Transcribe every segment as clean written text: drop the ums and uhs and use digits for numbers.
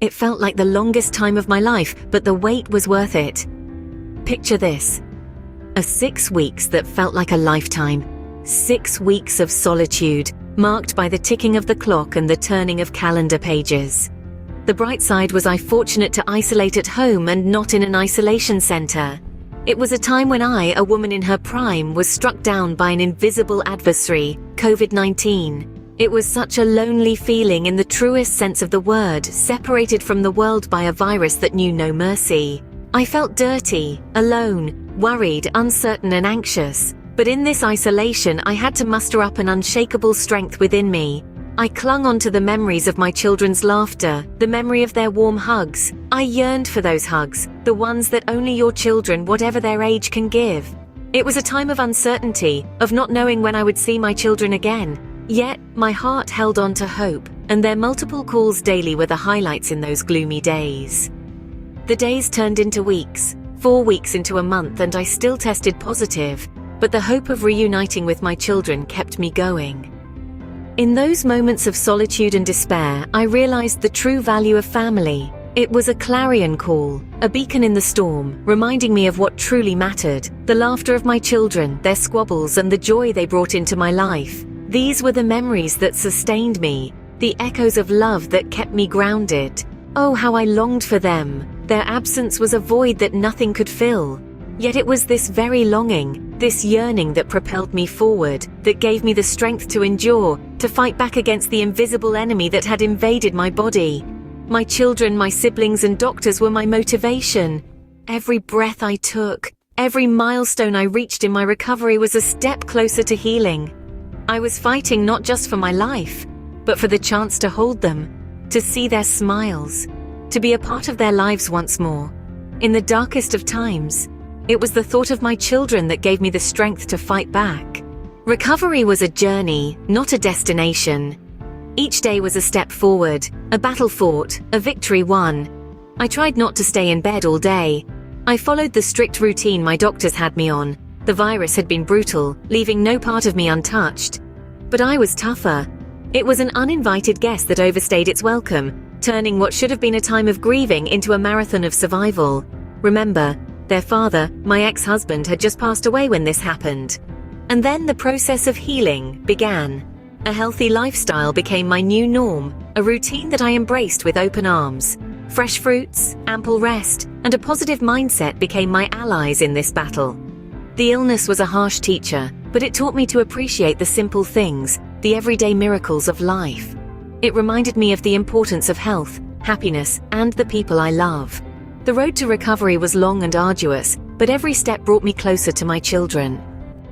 It felt like the longest time of my life, but the wait was worth it. Picture this. 6 weeks that felt like a lifetime. 6 weeks of solitude, marked by the ticking of the clock and the turning of calendar pages. The bright side was I fortunate to isolate at home and not in an isolation center. It was a time when I, a woman in her prime, was struck down by an invisible adversary, COVID-19. It was such a lonely feeling in the truest sense of the word, separated from the world by a virus that knew no mercy. I felt dirty, alone, worried, uncertain and anxious. But in this isolation, I had to muster up an unshakable strength within me. I clung onto the memories of my children's laughter, the memory of their warm hugs. I yearned for those hugs, the ones that only your children, whatever their age, can give. It was a time of uncertainty, of not knowing when I would see my children again. Yet, my heart held on to hope, and their multiple calls daily were the highlights in those gloomy days. The days turned into weeks, 4 weeks into a month, and I still tested positive, but the hope of reuniting with my children kept me going. In those moments of solitude and despair, I realized the true value of family. It was a clarion call, a beacon in the storm, reminding me of what truly mattered, the laughter of my children, their squabbles, and the joy they brought into my life. These were the memories that sustained me, the echoes of love that kept me grounded. Oh, how I longed for them. Their absence was a void that nothing could fill. Yet it was this very longing, this yearning that propelled me forward, that gave me the strength to endure, to fight back against the invisible enemy that had invaded my body. My children, my siblings and doctors were my motivation. Every breath I took, every milestone I reached in my recovery was a step closer to healing. I was fighting not just for my life, but for the chance to hold them, to see their smiles, to be a part of their lives once more. In the darkest of times, it was the thought of my children that gave me the strength to fight back. Recovery was a journey, not a destination. Each day was a step forward, a battle fought, a victory won. I tried not to stay in bed all day. I followed the strict routine my doctors had me on. The virus had been brutal, leaving no part of me untouched. But I was tougher. It was an uninvited guest that overstayed its welcome, turning what should have been a time of grieving into a marathon of survival. Remember, their father, my ex-husband, had just passed away when this happened. And then the process of healing began. A healthy lifestyle became my new norm, a routine that I embraced with open arms. Fresh fruits, ample rest, and a positive mindset became my allies in this battle. The illness was a harsh teacher, but it taught me to appreciate the simple things, the everyday miracles of life. It reminded me of the importance of health, happiness, and the people I love. The road to recovery was long and arduous, but every step brought me closer to my children.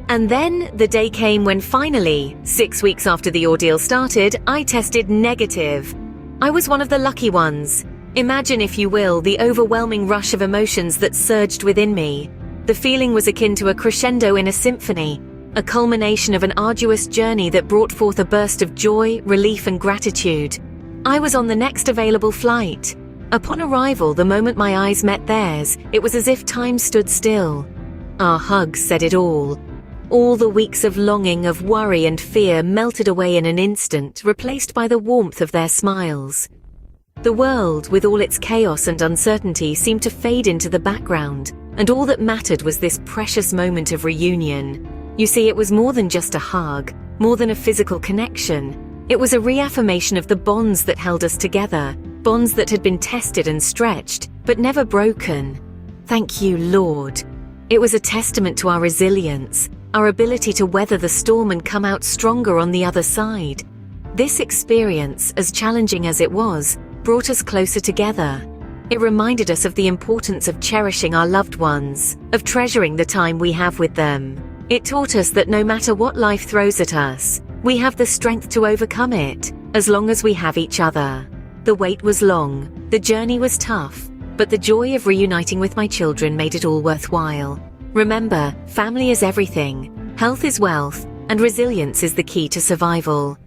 And then the day came when finally, 6 weeks after the ordeal started, I tested negative. I was one of the lucky ones. Imagine, if you will, the overwhelming rush of emotions that surged within me. The feeling was akin to a crescendo in a symphony, a culmination of an arduous journey that brought forth a burst of joy, relief, and gratitude. I was on the next available flight. Upon arrival, the moment my eyes met theirs, it was as if time stood still. Our hugs said it all. All the weeks of longing, of worry and fear melted away in an instant, replaced by the warmth of their smiles. The world, with all its chaos and uncertainty, seemed to fade into the background, and all that mattered was this precious moment of reunion. You see, it was more than just a hug, more than a physical connection. It was a reaffirmation of the bonds that held us together, bonds that had been tested and stretched, but never broken. Thank you, Lord. It was a testament to our resilience, our ability to weather the storm and come out stronger on the other side. This experience, as challenging as it was, brought us closer together. It reminded us of the importance of cherishing our loved ones, of treasuring the time we have with them. It taught us that no matter what life throws at us, we have the strength to overcome it, as long as we have each other. The wait was long, the journey was tough, but the joy of reuniting with my children made it all worthwhile. Remember, family is everything, health is wealth, and resilience is the key to survival.